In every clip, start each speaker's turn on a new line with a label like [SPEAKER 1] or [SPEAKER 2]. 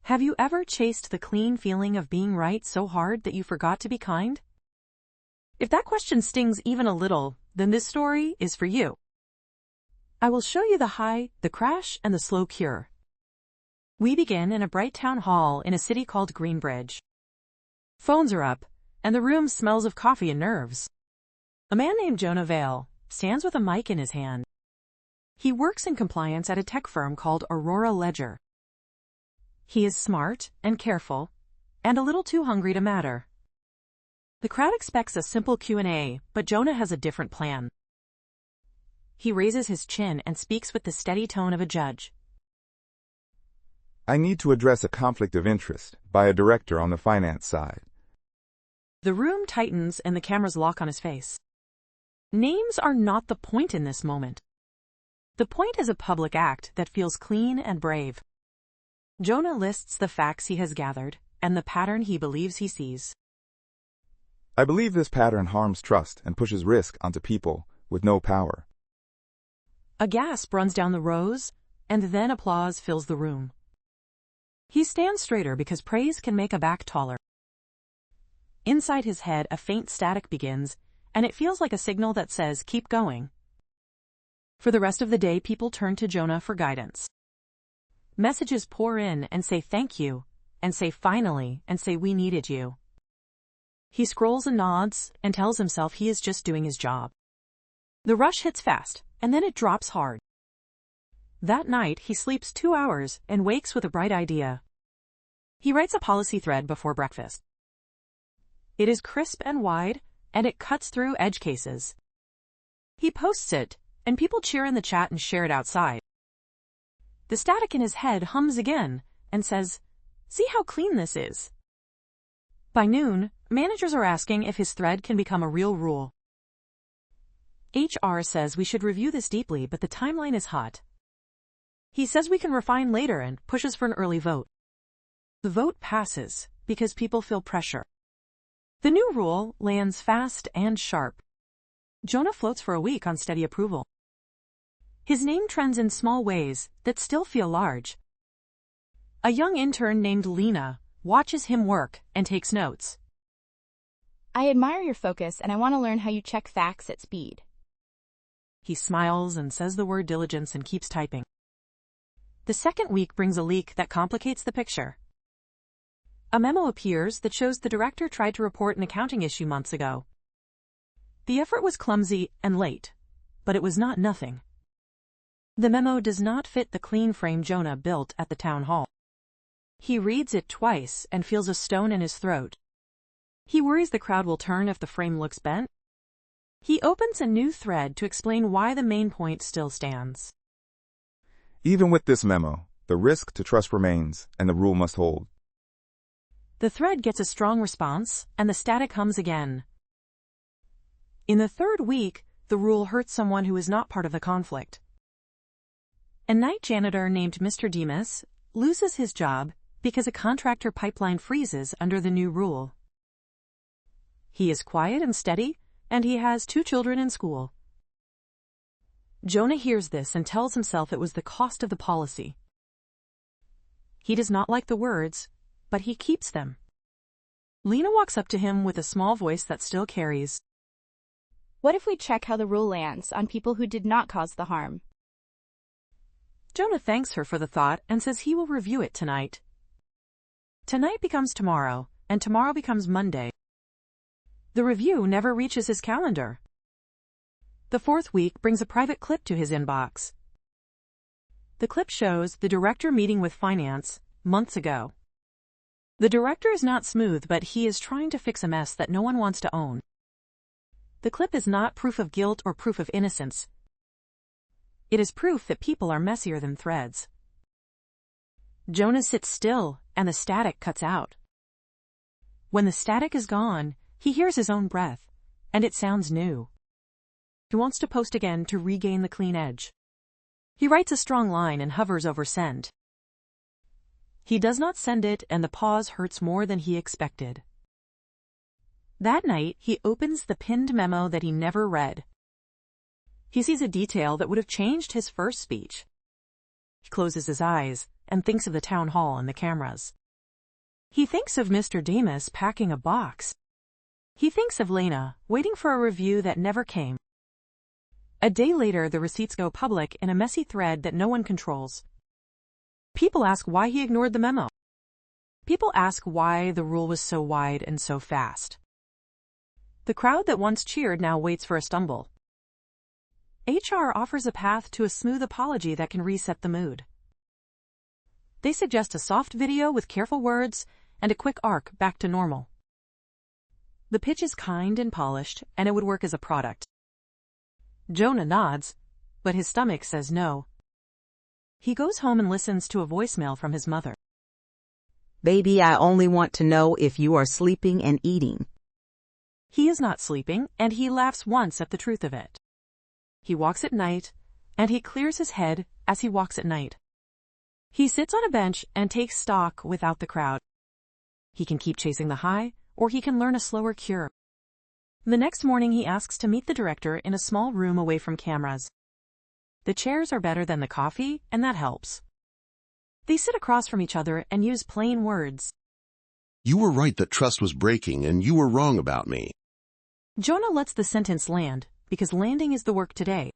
[SPEAKER 1] Have you ever chased the clean feeling of being right so hard that you forgot to be kind? If that question stings even a little, then this story is for you. I will show you the high, the crash, and the slow cure. We begin in a bright town hall in a city called Greenbridge. Phones are up, and the room smells of coffee and nerves. A man named Jonah Vale stands with a mic in his hand. He works in compliance at a tech firm called Aurora Ledger. He is smart and careful, and a little too hungry to matter. The crowd expects a simple Q&A, but Jonah has a different plan. He raises his chin and speaks with the steady tone of a judge.
[SPEAKER 2] I need to address a conflict of interest by a director on the finance side.
[SPEAKER 1] The room tightens and the cameras lock on his face. Names are not the point in this moment. The point is a public act that feels clean and brave. Jonah lists the facts he has gathered and the pattern he believes he sees.
[SPEAKER 2] I believe this pattern harms trust and pushes risk onto people with no power.
[SPEAKER 1] A gasp runs down the rows, and then applause fills the room. He stands straighter because praise can make a back taller. Inside his head, a faint static begins, and it feels like a signal that says, keep going. For the rest of the day, people turn to Jonah for guidance. Messages pour in and say thank you, and say finally, and say we needed you. He scrolls and nods and tells himself he is just doing his job. The rush hits fast, and then it drops hard. That night, he sleeps 2 hours and wakes with a bright idea. He writes a policy thread before breakfast. It is crisp and wide, and it cuts through edge cases. He posts it, and people cheer in the chat and share it outside. The static in his head hums again and says, "See how clean this is." By noon, managers are asking if his thread can become a real rule. HR says we should review this deeply, but the timeline is hot. He says we can refine later and pushes for an early vote. The vote passes because people feel pressure. The new rule lands fast and sharp. Jonah floats for a week on steady approval. His name trends in small ways that still feel large. A young intern named Lena watches him work and takes notes.
[SPEAKER 3] I admire your focus and I want to learn how you check facts at speed.
[SPEAKER 1] He smiles and says the word diligence and keeps typing. The second week brings a leak that complicates the picture. A memo appears that shows the director tried to report an accounting issue months ago. The effort was clumsy and late, but it was not nothing. The memo does not fit the clean frame Jonah built at the town hall. He reads it twice and feels a stone in his throat. He worries the crowd will turn if the frame looks bent. He opens a new thread to explain why the main point still stands.
[SPEAKER 2] Even with this memo, the risk to trust remains and the rule must hold.
[SPEAKER 1] The thread gets a strong response, and the static hums again. In the third week, the rule hurts someone who is not part of the conflict. A night janitor named Mr. Demas loses his job because a contractor pipeline freezes under the new rule. He is quiet and steady, and he has 2 children in school. Jonah hears this and tells himself it was the cost of the policy. He does not like the words, but he keeps them. Lena walks up to him with a small voice that still carries.
[SPEAKER 3] What if we check how the rule lands on people who did not cause the harm?
[SPEAKER 1] Jonah thanks her for the thought and says he will review it tonight. Tonight becomes tomorrow, and tomorrow becomes Monday. The review never reaches his calendar. The fourth week brings a private clip to his inbox. The clip shows the director meeting with finance months ago. The director is not smooth, but he is trying to fix a mess that no one wants to own. The clip is not proof of guilt or proof of innocence. It is proof that people are messier than threads. Jonah sits still, and the static cuts out. When the static is gone, he hears his own breath, and it sounds new. He wants to post again to regain the clean edge. He writes a strong line and hovers over send. He does not send it, and the pause hurts more than he expected. That night, he opens the pinned memo that he never read. He sees a detail that would have changed his first speech. He closes his eyes and thinks of the town hall and the cameras. He thinks of Mr. Demas packing a box. He thinks of Lena waiting for a review that never came. A day later, the receipts go public in a messy thread that no one controls. People ask why he ignored the memo. People ask why the rule was so wide and so fast. The crowd that once cheered now waits for a stumble. HR offers a path to a smooth apology that can reset the mood. They suggest a soft video with careful words and a quick arc back to normal. The pitch is kind and polished, and it would work as a product. Jonah nods, but his stomach says no. He goes home and listens to a voicemail from his mother.
[SPEAKER 4] Baby, I only want to know if you are sleeping and eating.
[SPEAKER 1] He is not sleeping, and he laughs once at the truth of it. He walks at night, and he clears his head as he walks at night. He sits on a bench and takes stock without the crowd. He can keep chasing the high, or he can learn a slower cure. The next morning he asks to meet the director in a small room away from cameras. The chairs are better than the coffee, and that helps. They sit across from each other and use plain words.
[SPEAKER 5] You were right that trust was breaking, and you were wrong about me.
[SPEAKER 1] Jonah lets the sentence land, because landing is the work today.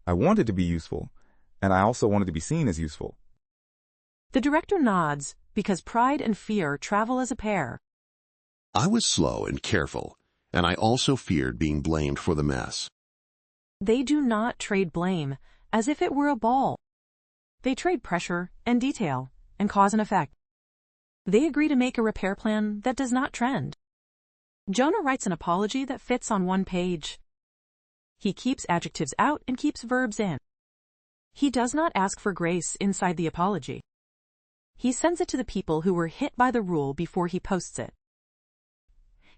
[SPEAKER 2] I wanted to be useful, and I also wanted to be seen as useful.
[SPEAKER 1] The director nods, because pride and fear travel as a pair.
[SPEAKER 5] I was slow and careful, and I also feared being blamed for the mess.
[SPEAKER 1] They do not trade blame, as if it were a ball. They trade pressure and detail, and cause and effect. They agree to make a repair plan that does not trend. Jonah writes an apology that fits on one page. He keeps adjectives out and keeps verbs in. He does not ask for grace inside the apology. He sends it to the people who were hit by the rule before he posts it.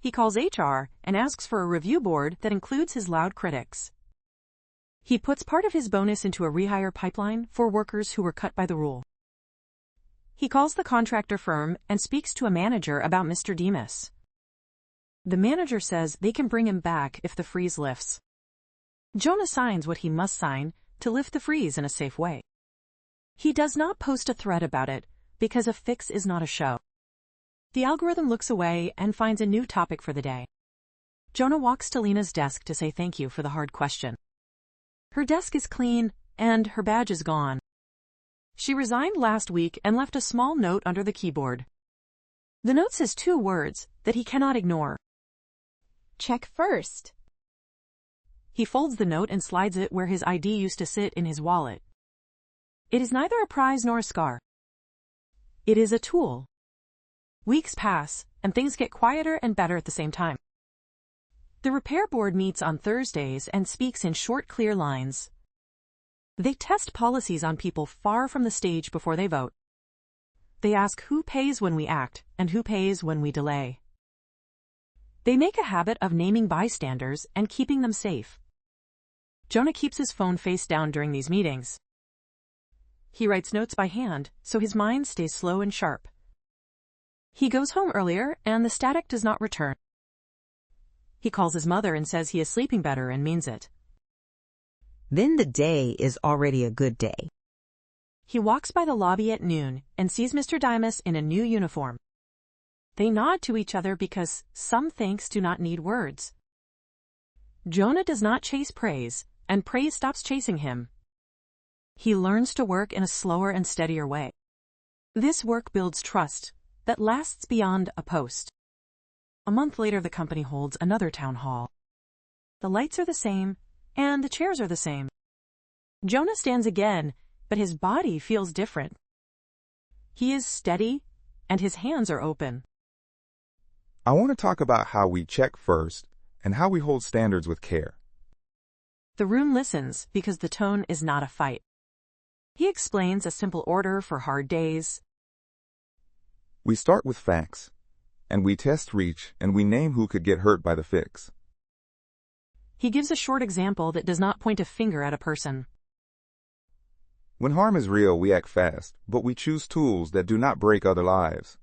[SPEAKER 1] He calls HR and asks for a review board that includes his loud critics. He puts part of his bonus into a rehire pipeline for workers who were cut by the rule. He calls the contractor firm and speaks to a manager about Mr. Demas. The manager says they can bring him back if the freeze lifts. Jonah signs what he must sign to lift the freeze in a safe way. He does not post a thread about it because a fix is not a show. The algorithm looks away and finds a new topic for the day. Jonah walks to Lena's desk to say thank you for the hard question. Her desk is clean and her badge is gone. She resigned last week and left a small note under the keyboard. The note says 2 words that he cannot ignore.
[SPEAKER 3] Check first.
[SPEAKER 1] He folds the note and slides it where his ID used to sit in his wallet. It is neither a prize nor a scar. It is a tool. Weeks pass, and things get quieter and better at the same time. The repair board meets on Thursdays and speaks in short, clear lines. They test policies on people far from the stage before they vote. They ask who pays when we act and who pays when we delay. They make a habit of naming bystanders and keeping them safe. Jonah keeps his phone face down during these meetings. He writes notes by hand, so his mind stays slow and sharp. He goes home earlier, and the static does not return. He calls his mother and says he is sleeping better and means it.
[SPEAKER 4] Then the day is already a good day.
[SPEAKER 1] He walks by the lobby at noon and sees Mr. Demas in a new uniform. They nod to each other because some thanks do not need words. Jonah does not chase praise, and praise stops chasing him. He learns to work in a slower and steadier way. This work builds trust that lasts beyond a post. A month later, the company holds another town hall. The lights are the same, and the chairs are the same. Jonah stands again, but his body feels different. He is steady, and his hands are open.
[SPEAKER 2] I want to talk about how we check first and how we hold standards with care.
[SPEAKER 1] The room listens because the tone is not a fight. He explains a simple order for hard days.
[SPEAKER 2] We start with facts, and we test reach, and we name who could get hurt by the fix.
[SPEAKER 1] He gives a short example that does not point a finger at a person.
[SPEAKER 2] When harm is real, we act fast, but we choose tools that do not break other lives.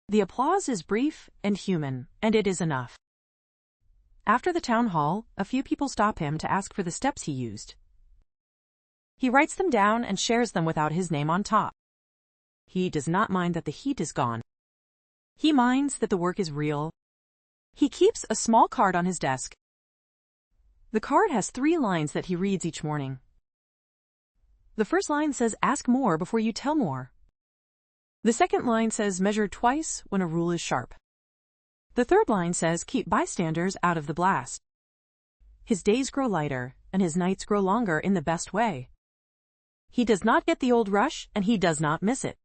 [SPEAKER 1] The applause is brief and human, and it is enough. After the town hall, a few people stop him to ask for the steps he used. He writes them down and shares them without his name on top. He does not mind that the heat is gone. He minds that the work is real. He keeps a small card on his desk. The card has 3 lines that he reads each morning. The first line says, "Ask more before you tell more." The second line says, "Measure twice when a rule is sharp." The third line says, "Keep bystanders out of the blast." His days grow lighter, and his nights grow longer in the best way. He does not get the old rush, and he does not miss it.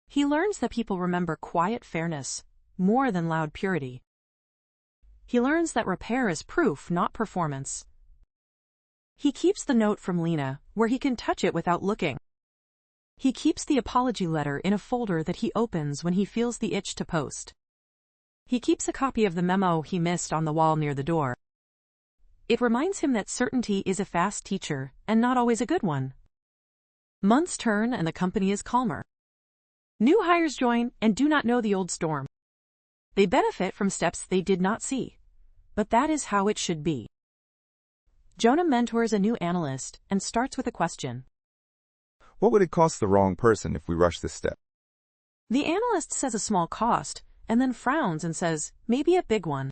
[SPEAKER 1] He learns that people remember quiet fairness more than loud purity. He learns that repair is proof, not performance. He keeps the note from Lena, where he can touch it without looking. He keeps the apology letter in a folder that he opens when he feels the itch to post. He keeps a copy of the memo he missed on the wall near the door. It reminds him that certainty is a fast teacher, and not always a good one. Months turn and the company is calmer. New hires join and do not know the old storm. They benefit from steps they did not see. But that is how it should be. Jonah mentors a new analyst and starts with a question.
[SPEAKER 2] What would it cost the wrong person if we rush this step?
[SPEAKER 1] The analyst says a small cost, and then frowns and says, maybe a big one.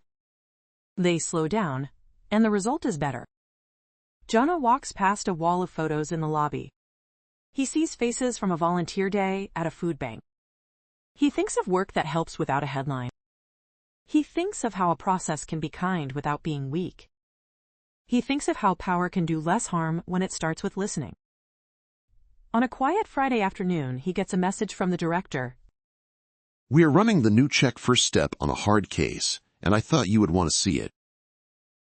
[SPEAKER 1] They slow down, and the result is better. Jonah walks past a wall of photos in the lobby. He sees faces from a volunteer day at a food bank. He thinks of work that helps without a headline. He thinks of how a process can be kind without being weak. He thinks of how power can do less harm when it starts with listening. On a quiet Friday afternoon, he gets a message from the director.
[SPEAKER 5] We're running the new check first step on a hard case, and I thought you would want to see it.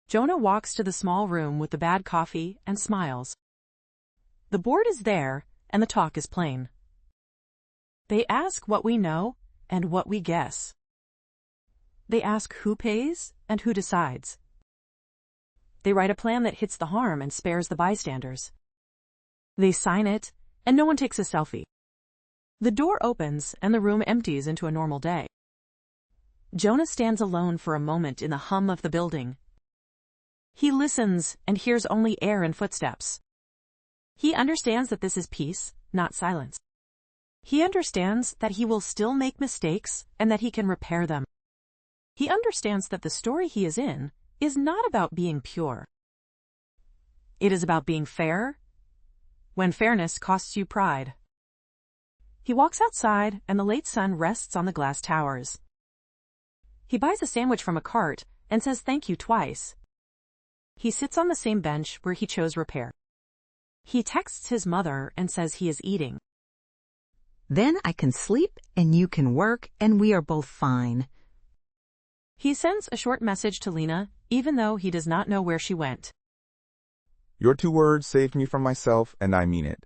[SPEAKER 1] Jonah walks to the small room with the bad coffee and smiles. The board is there, and the talk is plain. They ask what we know and what we guess. They ask who pays and who decides. They write a plan that hits the harm and spares the bystanders. They sign it, and no one takes a selfie. The door opens, and the room empties into a normal day. Jonah stands alone for a moment in the hum of the building. He listens and hears only air and footsteps. He understands that this is peace, not silence. He understands that he will still make mistakes and that he can repair them. He understands that the story he is in is not about being pure. It is about being fair, when fairness costs you pride. He walks outside, and the late sun rests on the glass towers. He buys a sandwich from a cart and says thank you twice. He sits on the same bench where he chose repair. He texts his mother and says he is eating.
[SPEAKER 4] Then I can sleep and you can work and we are both fine.
[SPEAKER 1] He sends a short message to Lena, even though he does not know where she went.
[SPEAKER 2] Your 2 words saved me from myself, and I mean it.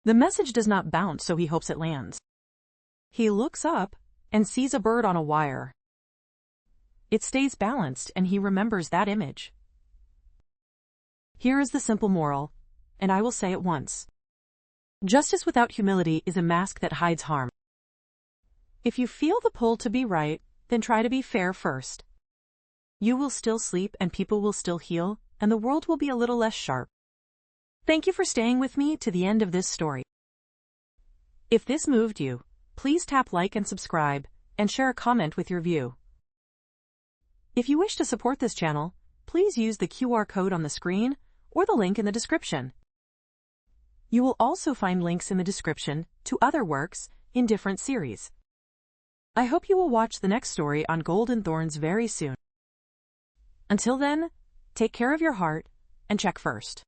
[SPEAKER 1] The message does not bounce, so he hopes it lands. He looks up and sees a bird on a wire. It stays balanced, and he remembers that image. Here is the simple moral, and I will say it once. Justice without humility is a mask that hides harm. If you feel the pull to be right, then try to be fair first. You will still sleep and people will still heal, and the world will be a little less sharp. Thank you for staying with me to the end of this story. If this moved you, please tap like and subscribe, and share a comment with your view. If you wish to support this channel, please use the QR code on the screen or the link in the description. You will also find links in the description to other works in different series. I hope you will watch the next story on Gold and Thorns very soon. Until then, take care of your heart and check first.